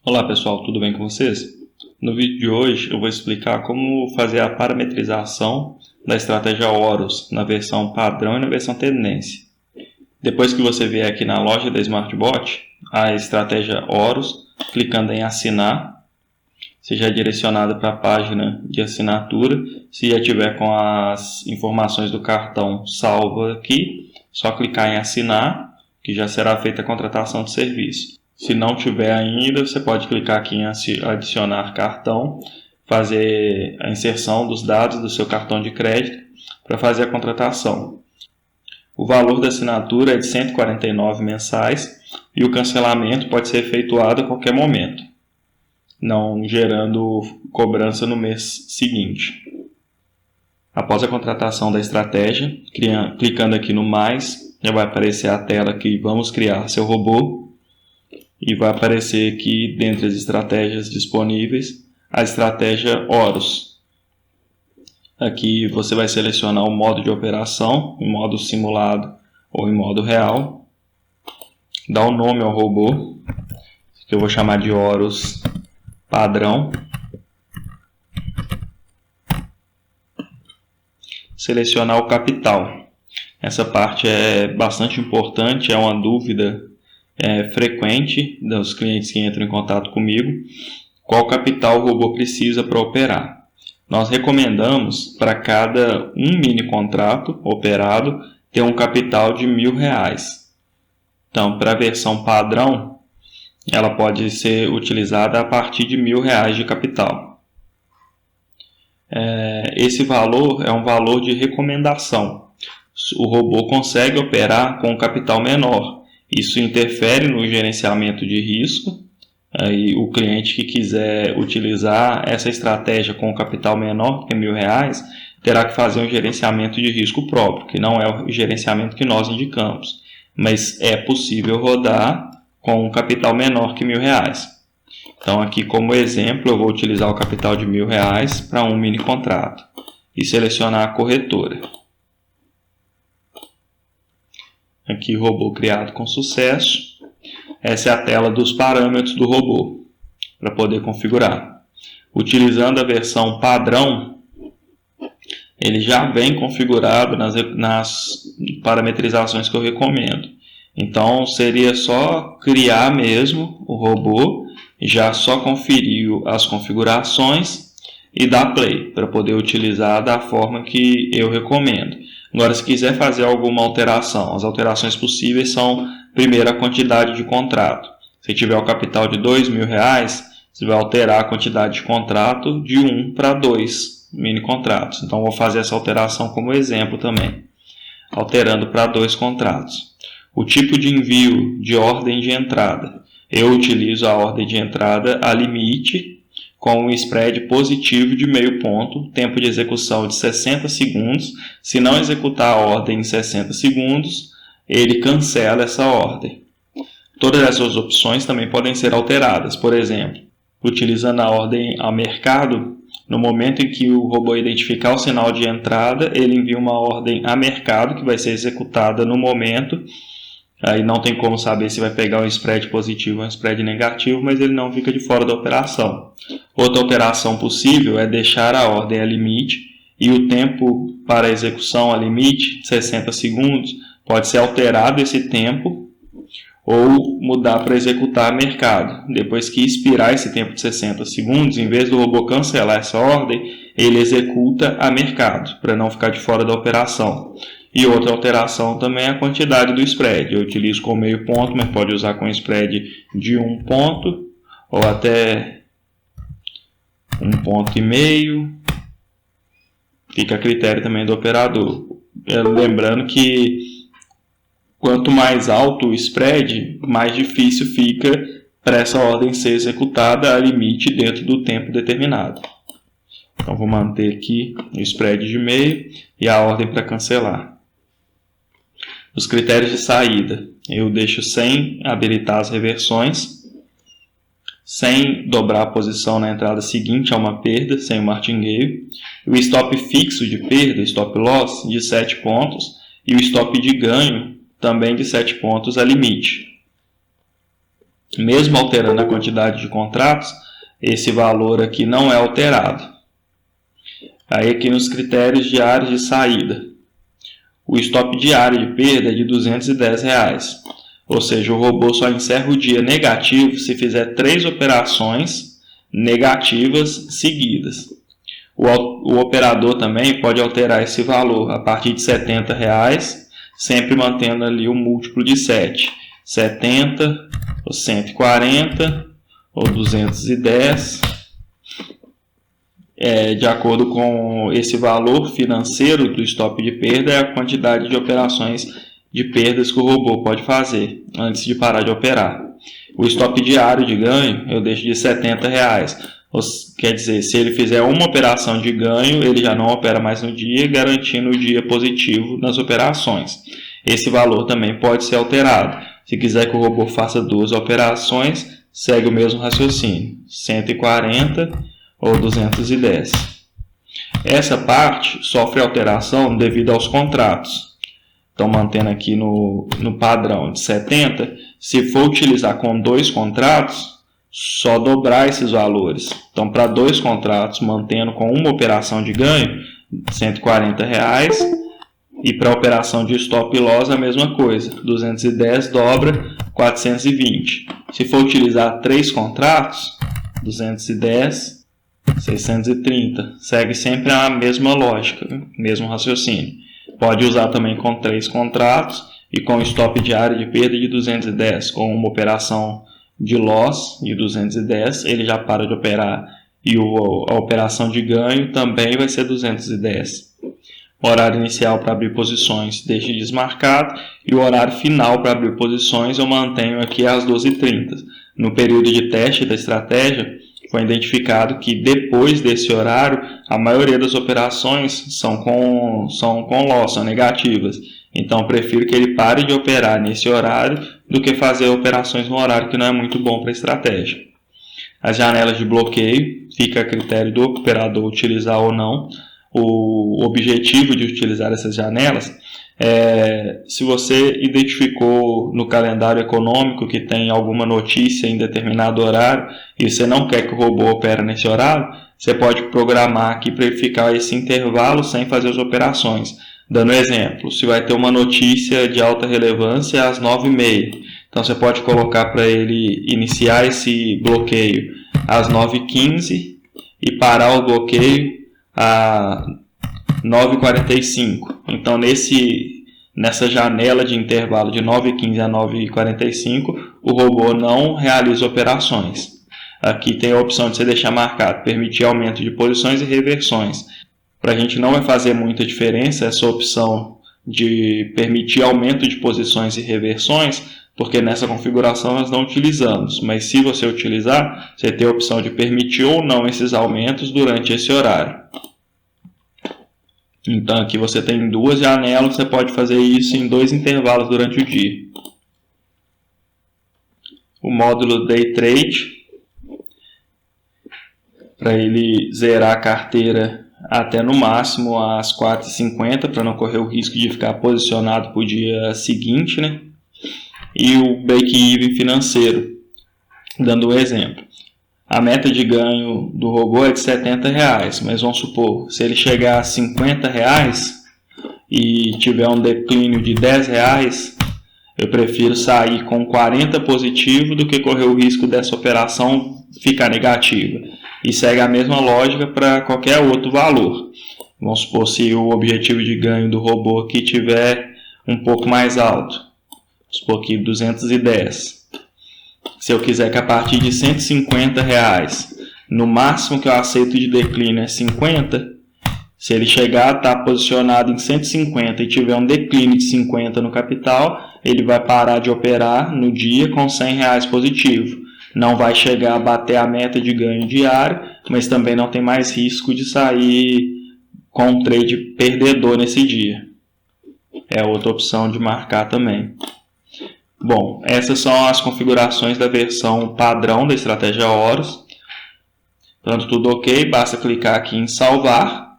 Olá pessoal, tudo bem com vocês? No vídeo de hoje eu vou explicar como fazer a parametrização da estratégia Horus na versão padrão e na versão tendência. Depois que você vier aqui na loja da SmartBot, a estratégia Horus, clicando em assinar, seja direcionada para a página de assinatura. Se já tiver com as informações do cartão salva aqui, só clicar em assinar, que já será feita a contratação de serviço. Se não tiver ainda, você pode clicar aqui em adicionar cartão, fazer a inserção dos dados do seu cartão de crédito para fazer a contratação. O valor da assinatura é de R$ 149 mensais e o cancelamento pode ser efetuado a qualquer momento, não gerando cobrança no mês seguinte. Após a contratação da estratégia, clicando aqui no mais, já vai aparecer a tela que vamos criar seu robô. E vai aparecer aqui, dentre as estratégias disponíveis, a estratégia Horus. Aqui você vai selecionar o modo de operação, em modo simulado ou em modo real. Dá o nome ao robô, que eu vou chamar de Horus padrão. Selecionar o capital. Essa parte é bastante importante, é uma dúvida frequente dos clientes que entram em contato comigo. Qual capital o robô precisa para operar? Nós recomendamos para cada mini contrato operado ter um capital de R$1.000. Então, para a versão padrão, ela pode ser utilizada a partir de R$1.000 de capital. Esse valor é um valor de recomendação. O robô consegue operar com um capital menor. Isso interfere no gerenciamento de risco. Aí, o cliente que quiser utilizar essa estratégia com capital menor que R$1.000 terá que fazer um gerenciamento de risco próprio, que não é o gerenciamento que nós indicamos, mas é possível rodar com um capital menor que R$1.000. Então, aqui como exemplo, eu vou utilizar o capital de R$1.000 para um mini contrato e selecionar a corretora. Aqui, robô criado com sucesso. Essa é a tela dos parâmetros do robô, para poder configurar. Utilizando a versão padrão, ele já vem configurado nas parametrizações que eu recomendo. Então, seria só criar mesmo o robô, já só conferir as configurações e dar play, para poder utilizar da forma que eu recomendo. Agora, se quiser fazer alguma alteração, as alterações possíveis são, primeiro, a quantidade de contrato. Se tiver o capital de R$2.000, você vai alterar a quantidade de contrato de 1 para 2 mini contratos. Então, vou fazer essa alteração como exemplo também, alterando para 2 contratos. O tipo de envio de ordem de entrada. Eu utilizo a ordem de entrada a limite, com um spread positivo de meio ponto, tempo de execução de 60 segundos. Se não executar a ordem em 60 segundos, ele cancela essa ordem. Todas essas opções também podem ser alteradas. Por exemplo, utilizando a ordem a mercado, no momento em que o robô identificar o sinal de entrada, ele envia uma ordem a mercado que vai ser executada no momento. Aí não tem como saber se vai pegar um spread positivo ou um spread negativo, mas ele não fica de fora da operação. Outra alteração possível é deixar a ordem a limite e o tempo para execução a limite, 60 segundos, pode ser alterado esse tempo ou mudar para executar a mercado. Depois que expirar esse tempo de 60 segundos, em vez do robô cancelar essa ordem, ele executa a mercado, para não ficar de fora da operação. E outra alteração também é a quantidade do spread. Eu utilizo com meio ponto, mas pode usar com spread de 1 ponto ou até 1,5 ponto. Fica a critério também do operador. Lembrando que quanto mais alto o spread, mais difícil fica para essa ordem ser executada a limite dentro do tempo determinado. Então, vou manter aqui o spread de meio e a ordem para cancelar. Os critérios de saída, eu deixo sem habilitar as reversões, sem dobrar a posição na entrada seguinte a uma perda, sem o martingale, o stop fixo de perda, stop loss, de 7 pontos, e o stop de ganho, também de 7 pontos a limite. Mesmo alterando a quantidade de contratos, esse valor aqui não é alterado. Aí aqui nos critérios diários de saída, o stop diário de perda é de R$ 210, ou seja, o robô só encerra o dia negativo se fizer 3 operações negativas seguidas. O operador também pode alterar esse valor a partir de R$ 70, sempre mantendo ali o múltiplo de 7. 70, ou 140, ou 210. De acordo com esse valor financeiro do stop de perda, é a quantidade de operações de perdas que o robô pode fazer antes de parar de operar. O stop diário de ganho eu deixo de R$ 70. Quer dizer, se ele fizer uma operação de ganho, ele já não opera mais no dia, garantindo o dia positivo nas operações. Esse valor também pode ser alterado. Se quiser que o robô faça 2 operações, segue o mesmo raciocínio, 140 ou 210. Essa parte sofre alteração devido aos contratos. Então, mantendo aqui no padrão de 70, se for utilizar com 2 contratos, só dobrar esses valores. Então, para 2 contratos, mantendo com uma operação de ganho, R$ 140, e para a operação de stop loss a mesma coisa, 210 dobra 420. Se for utilizar 3 contratos, 210, 630. Segue sempre a mesma lógica, mesmo raciocínio. Pode usar também com 3 contratos e com stop diário de perda de 210, com uma operação de loss de 210, ele já para de operar, e a operação de ganho também vai ser 210. O horário inicial para abrir posições deixo desmarcado, e o horário final para abrir posições eu mantenho aqui às 12h30. No período de teste da estratégia, foi identificado que depois desse horário, a maioria das operações são com loss, são negativas. Então, prefiro que ele pare de operar nesse horário do que fazer operações no horário que não é muito bom para a estratégia. As janelas de bloqueio, fica a critério do operador utilizar ou não. O objetivo de utilizar essas janelas é, se você identificou no calendário econômico que tem alguma notícia em determinado horário e você não quer que o robô opere nesse horário, você pode programar aqui para ele ficar esse intervalo sem fazer as operações. Dando exemplo, se vai ter uma notícia de alta relevância às 9h30, então você pode colocar para ele iniciar esse bloqueio às 9h15 e parar o bloqueio a 9h45. Então nessa janela de intervalo de 9h15 a 9h45, o robô não realiza operações. Aqui tem a opção de você deixar marcado, permitir aumento de posições e reversões. Para a gente não vai fazer muita diferença essa opção de permitir aumento de posições e reversões, porque nessa configuração nós não utilizamos. Mas se você utilizar, você tem a opção de permitir ou não esses aumentos durante esse horário. Então aqui você tem 2 janelas, você pode fazer isso em 2 intervalos durante o dia. O módulo Day Trade, para ele zerar a carteira até no máximo às 4h50, para não correr o risco de ficar posicionado para o dia seguinte, né? E o break-even financeiro, dando um exemplo. A meta de ganho do robô é de R$ 70, mas vamos supor, se ele chegar a R$ 50 e tiver um declínio de R$ 10, eu prefiro sair com 40 positivo do que correr o risco dessa operação ficar negativa. E segue a mesma lógica para qualquer outro valor. Vamos supor, se o objetivo de ganho do robô aqui tiver um pouco mais alto, vamos supor aqui 210. Se eu quiser que a partir de R$ 150, no máximo que eu aceito de declínio é 50, se ele chegar a estar posicionado em 150 e tiver um declínio de 50 no capital, ele vai parar de operar no dia com R$ 100 positivo. Não vai chegar a bater a meta de ganho diário, mas também não tem mais risco de sair com um trade perdedor nesse dia. É outra opção de marcar também. Bom, essas são as configurações da versão padrão da estratégia Horus. Portanto, tudo ok, basta clicar aqui em salvar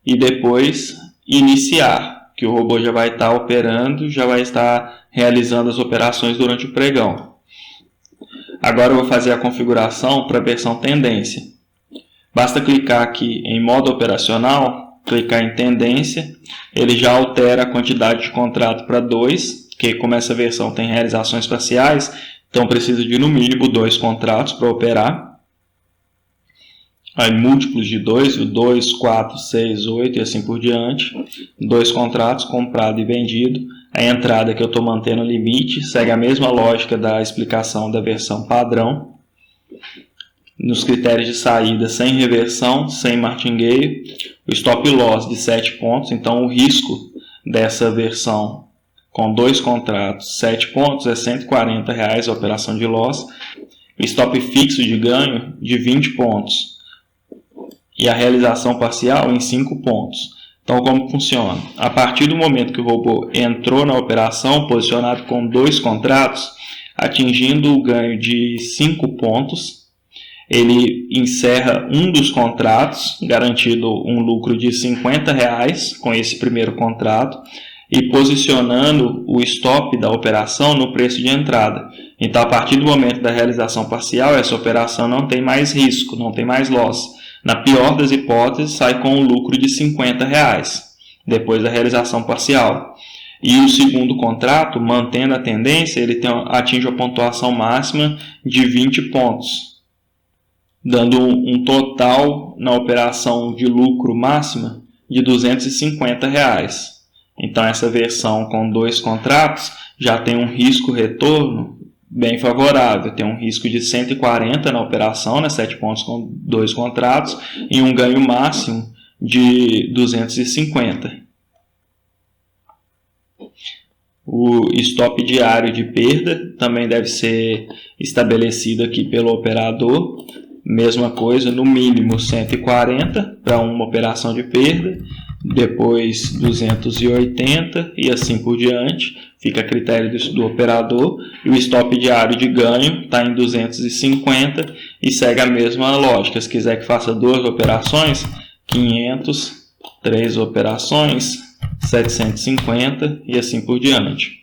e depois iniciar, que o robô já vai estar operando, já vai estar realizando as operações durante o pregão. Agora eu vou fazer a configuração para a versão tendência. Basta clicar aqui em modo operacional, clicar em tendência, ele já altera a quantidade de contrato para 2, que como essa versão tem realizações parciais, então precisa de no mínimo 2 contratos para operar. Aí múltiplos de 2, 2, 4, 6, 8 e assim por diante. 2 contratos, comprado e vendido. A entrada que eu estou mantendo o limite segue a mesma lógica da explicação da versão padrão. Nos critérios de saída, sem reversão, sem martingale. O stop loss de 7 pontos, então o risco dessa versão com 2 contratos, 7 pontos, é R$ 140 a operação de loss. O stop fixo de ganho de 20 pontos. E a realização parcial em 5 pontos. Então, como funciona? A partir do momento que o robô entrou na operação, posicionado com 2 contratos, atingindo o ganho de 5 pontos, ele encerra um dos contratos, garantindo um lucro de R$ 50 com esse primeiro contrato, e posicionando o stop da operação no preço de entrada. Então, a partir do momento da realização parcial, essa operação não tem mais risco, não tem mais loss. Na pior das hipóteses, sai com um lucro de R$ 50, depois da realização parcial. E o segundo contrato, mantendo a tendência, ele atinge a pontuação máxima de 20 pontos, dando um total na operação de lucro máxima de R$ 250. Então, essa versão com 2 contratos já tem um risco-retorno bem favorável, tem um risco de 140 na operação, né, 7 pontos com 2 contratos, e um ganho máximo de 250. O stop diário de perda também deve ser estabelecido aqui pelo operador, mesma coisa, no mínimo 140 para uma operação de perda, depois 280 e assim por diante, fica a critério do operador. E o stop diário de ganho está em 250 e segue a mesma lógica. Se quiser que faça 2 operações, 500, 3 operações, 750 e assim por diante.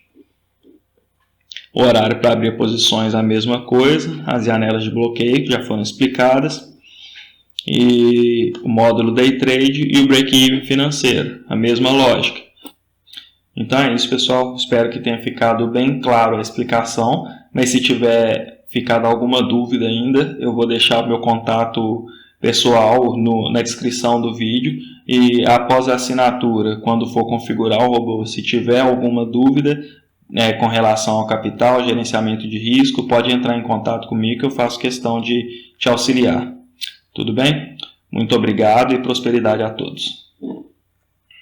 O horário para abrir posições a mesma coisa, as janelas de bloqueio que já foram explicadas, e o módulo Day Trade e o Break-Even financeiro, a mesma lógica. Então é isso, pessoal, espero que tenha ficado bem claro a explicação, mas se tiver ficado alguma dúvida ainda, eu vou deixar o meu contato pessoal na descrição do vídeo, e após a assinatura, quando for configurar o robô, se tiver alguma dúvida com relação ao capital, gerenciamento de risco, pode entrar em contato comigo que eu faço questão de te auxiliar. Tudo bem? Muito obrigado e prosperidade a todos.